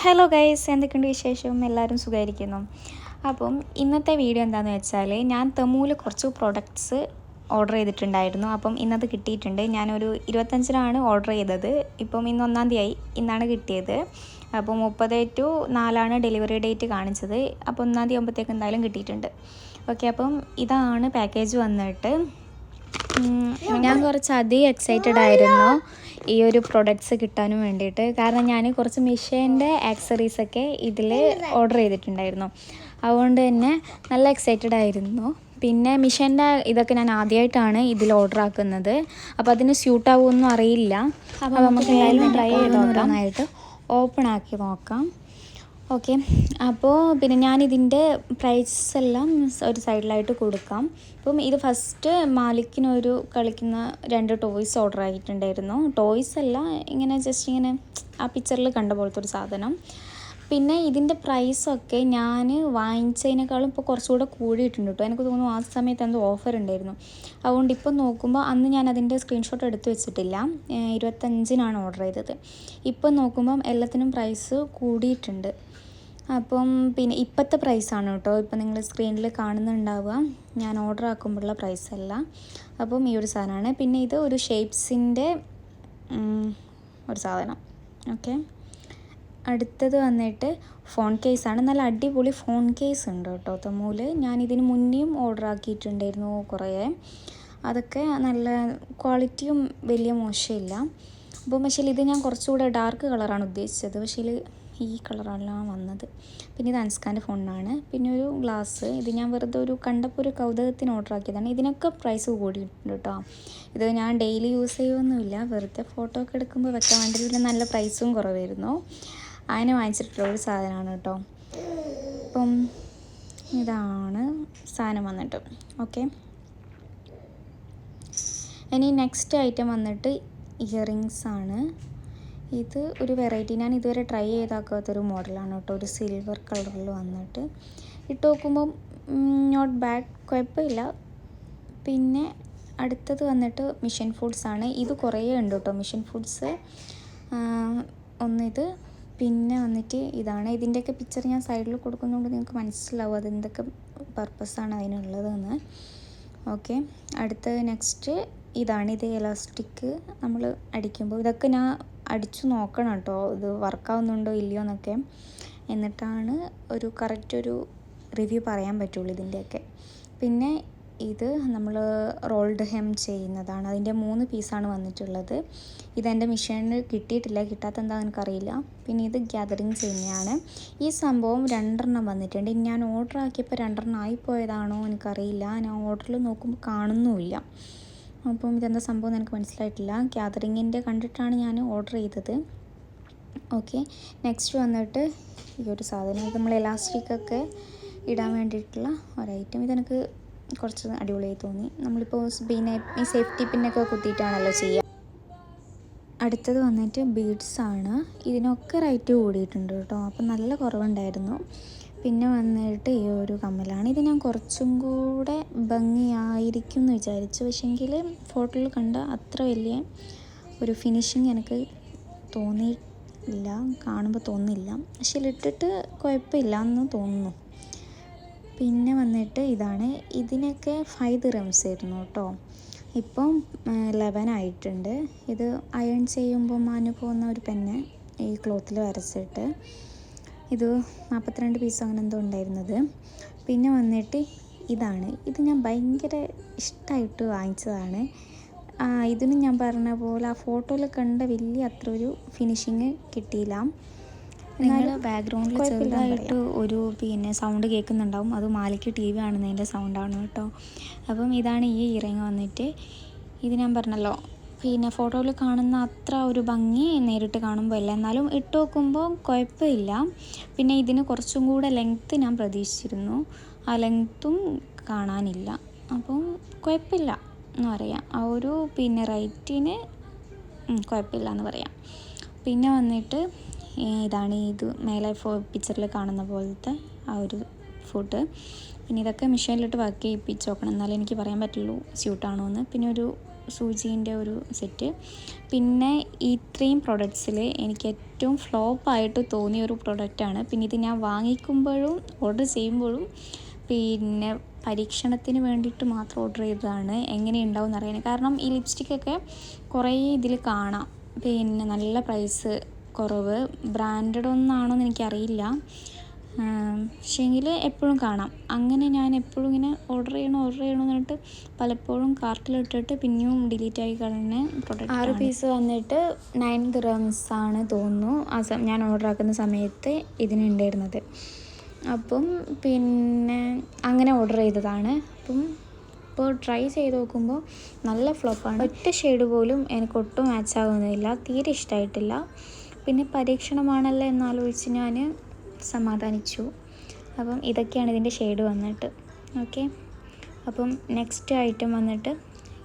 Hello guys, എന്തൊക്കെയുണ്ട് വിശേഷം? എല്ലാവരും സുഖമായിരിക്കുന്നു. അപ്പം ഇന്നത്തെ വീഡിയോ എന്താണെന്ന് വെച്ചാൽ, ഞാൻ തെമ്മൂല് കുറച്ച് പ്രൊഡക്ട്സ് ഓർഡർ ചെയ്തിട്ടുണ്ടായിരുന്നു. അപ്പം ഇന്നത് കിട്ടിയിട്ടുണ്ട്. ഞാനൊരു 25-നാണ് ഓർഡർ ചെയ്തത്. ഇപ്പം ഇന്ന് 1-ാം തീയതി ഇന്നാണ് കിട്ടിയത്. അപ്പോൾ 30/4 ഡെലിവറി ഡേറ്റ് കാണിച്ചത്. അപ്പോൾ 1-ാം തീയതി ആകുമ്പോഴത്തേക്ക് എന്തായാലും കിട്ടിയിട്ടുണ്ട്. ഓക്കെ, അപ്പം ഇതാണ് പാക്കേജ് വന്നിട്ട്. ഞാൻ കുറച്ചധികം എക്സൈറ്റഡ് ആയിരുന്നു ഈ ഒരു പ്രൊഡക്ട്സ് കിട്ടാനും വേണ്ടിയിട്ട്. കാരണം ഞാൻ കുറച്ച് മിഷേൻ്റെ ആക്സറീസൊക്കെ ഇതിൽ ഓർഡർ ചെയ്തിട്ടുണ്ടായിരുന്നു. അതുകൊണ്ട് തന്നെ നല്ല എക്സൈറ്റഡ് ആയിരുന്നു. പിന്നെ മിഷേൻ്റെ ഇതൊക്കെ ഞാൻ ആദ്യമായിട്ടാണ് ഇതിൽ ഓർഡർ ആക്കുന്നത്. അപ്പോൾ അതിന് സ്യൂട്ടാവുമെന്നും അറിയില്ല. അപ്പോൾ നമുക്ക് എന്തായാലും ട്രൈ ചെയ്ത് നോക്കാനായിട്ട് ഓപ്പൺ ആക്കി നോക്കാം. ഓക്കെ, അപ്പോൾ പിന്നെ ഞാനിതിൻ്റെ പ്രൈസ് എല്ലാം ഒരു സൈഡിലായിട്ട് കൊടുക്കാം. അപ്പം ഇത് ഫസ്റ്റ് മാലിക്കിനൊരു കളിക്കുന്ന 2 ടോയ്സ് ഓർഡർ ആയിട്ടുണ്ടായിരുന്നു. ടോയ്സ് അല്ല, ഇങ്ങനെ ജസ്റ്റ് ഇങ്ങനെ ആ പിക്ചറിൽ കണ്ട പോലത്തെ ഒരു സാധനം. പിന്നെ ഇതിൻ്റെ പ്രൈസൊക്കെ ഞാൻ വാങ്ങിച്ചതിനേക്കാളും ഇപ്പോൾ കുറച്ചുകൂടെ കൂടിയിട്ടുണ്ട് കേട്ടോ. എനിക്ക് തോന്നുന്നു ആ സമയത്ത് എന്തോ ഓഫർ ഉണ്ടായിരുന്നു. അതുകൊണ്ട് ഇപ്പം നോക്കുമ്പോൾ അന്ന് ഞാൻ അതിൻ്റെ സ്ക്രീൻഷോട്ട് എടുത്ത് വെച്ചിട്ടില്ല. 25-നാണ് ഓർഡർ ചെയ്തത്. ഇപ്പം നോക്കുമ്പം എല്ലാത്തിനും പ്രൈസ് കൂടിയിട്ടുണ്ട്. അപ്പം പിന്നെ ഇപ്പോഴത്തെ പ്രൈസാണ് കേട്ടോ ഇപ്പം നിങ്ങൾ സ്ക്രീനിൽ കാണുന്നുണ്ടാവുക. ഞാൻ ഓർഡർ ആക്കുമ്പോഴുള്ള പ്രൈസല്ല. അപ്പം ഈ ഒരു സാധനമാണ്. പിന്നെ ഇത് ഒരു ഷേപ്സിൻ്റെ ഒരു സാധനം. ഓക്കെ, അടുത്തത് വന്നിട്ട് ഫോൺ കേസാണ്. നല്ല അടിപൊളി ഫോൺ കേസ് ഉണ്ട് കേട്ടോ തെമ്മൂല്. ഞാനിതിന് മുന്നേയും ഓർഡർ ആക്കിയിട്ടുണ്ടായിരുന്നു കുറേ. അതൊക്കെ നല്ല ക്വാളിറ്റിയും വലിയ മോശമില്ല. അപ്പോൾ പക്ഷേ ഇത് ഞാൻ കുറച്ചുകൂടെ ഡാർക്ക് കളറാണ് ഉദ്ദേശിച്ചത്. പക്ഷേ ഈ കളറല്ല വന്നത്. പിന്നെ ഇത് അൻസ്കാൻ്റെ ഫോണിനാണ്. പിന്നെ ഒരു ഗ്ലാസ്. ഇത് ഞാൻ വെറുതെ ഒരു കണ്ടപ്പോൾ ഒരു കൗതുകത്തിന് ഓർഡർ ആക്കിയതാണ്. ഇതിനൊക്കെ പ്രൈസ് കൂടിയിട്ടുണ്ട് കേട്ടോ. ഇത് ഞാൻ ഡെയിലി യൂസ് ചെയ്യുമൊന്നുമില്ല, വെറുതെ ഫോട്ടോ ഒക്കെ എടുക്കുമ്പോൾ വെക്കാൻ വേണ്ടി. പിന്നെ നല്ല പ്രൈസും കുറവായിരുന്നു. അതിന് വാങ്ങിച്ചിട്ടുള്ള ഒരു സാധനമാണ് കേട്ടോ. അപ്പം ഇതാണ് സാധനം വന്നിട്ട്. ഓക്കെ, ഇനി നെക്സ്റ്റ് ഐറ്റം വന്നിട്ട് ഇയറിങ്സ് ആണ്. ഇത് ഒരു വെറൈറ്റി, ഞാൻ ഇതുവരെ ട്രൈ ചെയ്താക്കാത്തൊരു മോഡലാണ് കേട്ടോ. ഒരു സിൽവർ കളറിൽ വന്നിട്ട് ഇട്ട് നോക്കുമ്പം നോട്ട് ബാഡ്, കുഴപ്പമില്ല. പിന്നെ അടുത്തത് വന്നിട്ട് മിഷൻ ഫുഡ്സ് ആണ്. ഇത് കുറേ ഉണ്ട് കേട്ടോ മിഷൻ ഫുഡ്സ്. ഒന്നിത്, പിന്നെ വന്നിട്ട് ഇതാണ്. ഇതിൻ്റെയൊക്കെ പിക്ചർ ഞാൻ സൈഡിൽ കൊടുക്കുന്നതുകൊണ്ട് നിങ്ങൾക്ക് മനസ്സിലാവും അതെന്തൊക്കെ പർപ്പസാണ് അതിനുള്ളതെന്ന്. ഓക്കെ, അടുത്തത് നെക്സ്റ്റ് ഇതാണ്. ഇത് എലാസ്റ്റിക് നമ്മൾ അടിക്കുമ്പോൾ ഇതൊക്കെ ഞാൻ അടിച്ചു നോക്കണം കേട്ടോ, ഇത് വർക്കാവുന്നുണ്ടോ ഇല്ലയോ എന്നൊക്കെ. എന്നിട്ടാണ് ഒരു കറക്റ്റ് ഒരു റിവ്യൂ പറയാൻ പറ്റുള്ളൂ ഇതിൻ്റെയൊക്കെ. പിന്നെ ഇത് നമ്മൾ റോൾഡ് ഹെം ചെയ്യുന്നതാണ്. അതിൻ്റെ 3 പീസാണ് വന്നിട്ടുള്ളത്. ഇതെൻ്റെ മെഷീനിൽ കിട്ടിയിട്ടില്ല, കിട്ടാത്ത എന്താണെന്ന് എനിക്കറിയില്ല. പിന്നെ ഇത് ഗ്യാതറിങ് ചെയ്യുന്നതാണ്. ഈ സംഭവം 2 വന്നിട്ടുണ്ട്. ഞാൻ ഓർഡർ ആക്കിയപ്പോൾ 2 ആയിപ്പോയതാണോ എനിക്കറിയില്ല. ഞാൻ ഓർഡറിൽ നോക്കുമ്പോൾ കാണുന്നുമില്ല. അപ്പം ഇതെന്താ സംഭവം എനിക്ക് മനസ്സിലായിട്ടില്ല. ഗ്യാതറിങ്ങിൻ്റെ കണ്ടിട്ടാണ് ഞാൻ ഓർഡർ ചെയ്തത്. ഓക്കെ, നെക്സ്റ്റ് വന്നിട്ട് ഈ ഒരു സാധനം. ഇത് നമ്മൾ എലാസ്റ്റിക്കൊക്കെ ഇടാൻ വേണ്ടിയിട്ടുള്ള ഒരൈറ്റം. ഇതെനിക്ക് കുറച്ച് അടിപൊളിയായി തോന്നി. നമ്മളിപ്പോൾ പിന്നെ ഈ സേഫ്റ്റി പിന്നൊക്കെ കുത്തിയിട്ടാണല്ലോ ചെയ്യുക. അടുത്തത് വന്നിട്ട് ബീഡ്സാണ്. ഇതിനൊക്കെ റേറ്റ് കൂടിയിട്ടുണ്ട് കേട്ടോ. അപ്പം നല്ല കുറവുണ്ടായിരുന്നു. പിന്നെ വന്നിട്ട് ഈ ഒരു കമ്മലാണ്. ഇത് ഞാൻ കുറച്ചും കൂടെ ഭംഗിയായിരിക്കും എന്ന് വിചാരിച്ചു. പക്ഷേങ്കിൽ ഫോട്ടോയിൽ കണ്ട അത്ര വലിയ ഒരു ഫിനിഷിങ് എനിക്ക് തോന്നിയില്ല, കാണുമ്പോൾ തോന്നില്ല. പക്ഷേ ഇട്ടിട്ട് കുഴപ്പമില്ല എന്ന് തോന്നുന്നു. പിന്നെ വന്നിട്ട് ഇതാണ്. ഇതിനൊക്കെ 5 dirhams ആയിരുന്നു കേട്ടോ. ഇപ്പം 11 ആയിട്ടുണ്ട്. ഇത് അയൺ ചെയ്യുമ്പോൾ മാഞ്ഞു പോകുന്ന ഒരു പെന്ന് ഈ ക്ലോത്തിൽ വരച്ചിട്ട്. ഇത് 42 പീസ് അങ്ങനെ എന്തോ ഉണ്ടായിരുന്നത്. പിന്നെ വന്നിട്ട് ഇതാണ്. ഇത് ഞാൻ ഭയങ്കര ഇഷ്ടമായിട്ട് വാങ്ങിച്ചതാണ്. ഇതിന് ഞാൻ പറഞ്ഞ പോലെ ആ ഫോട്ടോയിൽ കണ്ട വലിയ അത്ര ഒരു ഫിനിഷിങ് കിട്ടിയില്ല. നിങ്ങൾ ബാക്ക്ഗ്രൗണ്ടിൽ ചെറുതായിട്ട് ഒരു പിന്നെ സൗണ്ട് കേൾക്കുന്നുണ്ടാവും. അത് മാലിക്ക് TV കാണുന്നതിൻ്റെ സൗണ്ടാണ് കേട്ടോ. അപ്പം ഇതാണ് ഈ ഇയറിങ് വന്നിട്ട്. ഇത് ഞാൻ പറഞ്ഞല്ലോ, പിന്നെ ഫോട്ടോയിൽ കാണുന്ന അത്ര ഒരു ഭംഗി നേരിട്ട് കാണുമ്പോൾ അല്ല, എന്നാലും ഇട്ട് നോക്കുമ്പോൾ കുഴപ്പമില്ല. പിന്നെ ഇതിന് കുറച്ചും കൂടെ ലെങ്ത്ത് ഞാൻ പ്രതീക്ഷിച്ചിരുന്നു. ആ ലെങ്ത്തും കാണാനില്ല. അപ്പം കുഴപ്പമില്ല എന്ന് പറയാം. ആ ഒരു പിന്നെ റേറ്റിന് കുഴപ്പമില്ല എന്ന് പറയാം. പിന്നെ വന്നിട്ട് ഇതാണ്. ഇത് മേലെ പിക്ചറിൽ കാണുന്ന പോലത്തെ ആ ഒരു ഫുഡ്. പിന്നെ ഇതൊക്കെ മെഷീനിലിട്ട് വർക്ക് ചെയ്യിപ്പിച്ച് നോക്കണം, എന്നാലേ എനിക്ക് പറയാൻ പറ്റുള്ളൂ സ്യൂട്ടാണോ എന്ന്. പിന്നെ ഒരു സൂചീൻ്റെ ഒരു സെറ്റ്. പിന്നെ ഇത്രയും പ്രൊഡക്ട്സിൽ എനിക്ക് ഏറ്റവും ഫ്ലോപ്പായിട്ട് തോന്നിയ ഒരു പ്രൊഡക്റ്റാണ്. പിന്നെ ഇത് ഞാൻ വാങ്ങിക്കുമ്പോഴും ഓർഡർ ചെയ്യുമ്പോഴും പിന്നെ പരീക്ഷണത്തിന് വേണ്ടിയിട്ട് മാത്രം ഓർഡർ ചെയ്തതാണ്, എങ്ങനെയുണ്ടാവും എന്നറിയാൻ. കാരണം ഈ ലിപ്സ്റ്റിക്കൊക്കെ കുറേ ഇതിൽ കാണാം, പിന്നെ നല്ല പ്രൈസ് കുറവ്, ബ്രാൻഡഡ് ഒന്നാണോയെന്ന് എനിക്കറിയില്ല, പക്ഷേങ്കിൽ എപ്പോഴും കാണാം. അങ്ങനെ ഞാൻ എപ്പോഴും ഇങ്ങനെ ഓർഡർ ചെയ്യണമെന്ന് പറഞ്ഞിട്ട് പലപ്പോഴും കാർട്ടിലിട്ടിട്ട് പിന്നെയും ഡിലീറ്റായി കളഞ്ഞ പ്രൊഡക്റ്റ്. 6 പീസ് വന്നിട്ട് 9 dirhams ആണ് തോന്നുന്നു ഞാൻ ഓർഡർ ആക്കുന്ന സമയത്ത് ഇതിനുണ്ടായിരുന്നത്. അപ്പം പിന്നെ അങ്ങനെ ഓർഡർ ചെയ്തതാണ്. അപ്പം ഇപ്പോൾ ട്രൈ ചെയ്ത് നോക്കുമ്പോൾ നല്ല ഫ്ലോപ്പാണ്. ഒറ്റ ഷെയ്ഡ് പോലും എനിക്ക് ഒട്ടും മാച്ച് ആകുന്നില്ല, തീരെ ഇഷ്ടമായിട്ടില്ല. പിന്നെ പരീക്ഷണമാണല്ലോ എന്നാലോചിച്ച് ഞാൻ സമാധാനിച്ചു. അപ്പം ഇതൊക്കെയാണ് ഇതിൻ്റെ ഷെയ്ഡ് വന്നിട്ട്. ഓക്കെ, അപ്പം നെക്സ്റ്റ് ഐറ്റം വന്നിട്ട്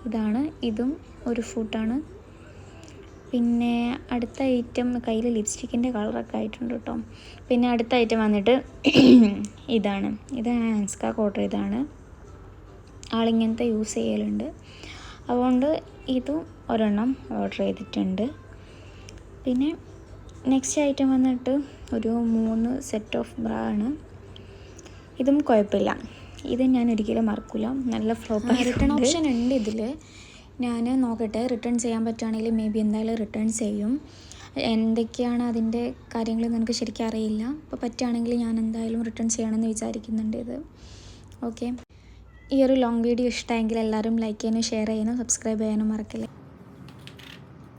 ഇതാണ്. ഇതും ഒരു ഫുഡാണ്. പിന്നെ അടുത്ത ഐറ്റം കയ്യിൽ ലിപ്സ്റ്റിക്കിൻ്റെ കളറൊക്കെ ആയിട്ടുണ്ട് കേട്ടോ. പിന്നെ അടുത്ത ഐറ്റം വന്നിട്ട് ഇതാണ്. ഇത് ഹാൻസ്കാക്ക് ഓർഡർ ചെയ്തതാണ്. ആളിങ്ങനത്തെ യൂസ് ചെയ്യലുണ്ട്, അതുകൊണ്ട് ഇതും ഒരെണ്ണം ഓർഡർ ചെയ്തിട്ടുണ്ട്. പിന്നെ നെക്സ്റ്റ് ഐറ്റം വന്നിട്ട് ഒരു 3 സെറ്റ് ഓഫ് ബ്രാ ആണ്. ഇതും കുഴപ്പമില്ല, ഇത് ഞാൻ ഒരിക്കലും മറക്കില്ല, നല്ല ഫ്ലോപ്പായി. റിട്ടേൺ ഓപ്ഷൻ ഉണ്ട് ഇതിൽ, ഞാൻ നോക്കട്ടെ. റിട്ടേൺ ചെയ്യാൻ പറ്റുകയാണെങ്കിൽ മേ ബി എന്തായാലും റിട്ടേൺ ചെയ്യും. എന്തൊക്കെയാണ് അതിൻ്റെ കാര്യങ്ങളെന്ന് എനിക്ക് ശരിക്കും അറിയില്ല. അപ്പോൾ പറ്റുകയാണെങ്കിൽ ഞാൻ എന്തായാലും റിട്ടേൺ ചെയ്യണമെന്ന് വിചാരിക്കുന്നുണ്ട് ഇത്. ഓക്കെ, ഈ ഒരു ലോങ് വീഡിയോ ഇഷ്ടമായെങ്കിൽ എല്ലാവരും ലൈക്ക് ചെയ്യാനും ഷെയർ ചെയ്യാനും സബ്സ്ക്രൈബ് ചെയ്യാനും മറക്കില്ല.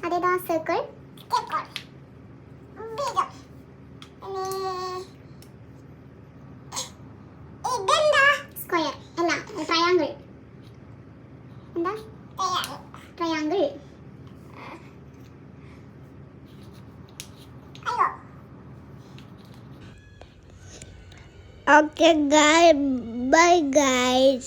അതേതാ സർക്കിൾ ഇതെന്താ സ്ക്വയർ അല്ല ട്രയാങ്കിൾ. എന്താ triangle? Okay guys, bye guys.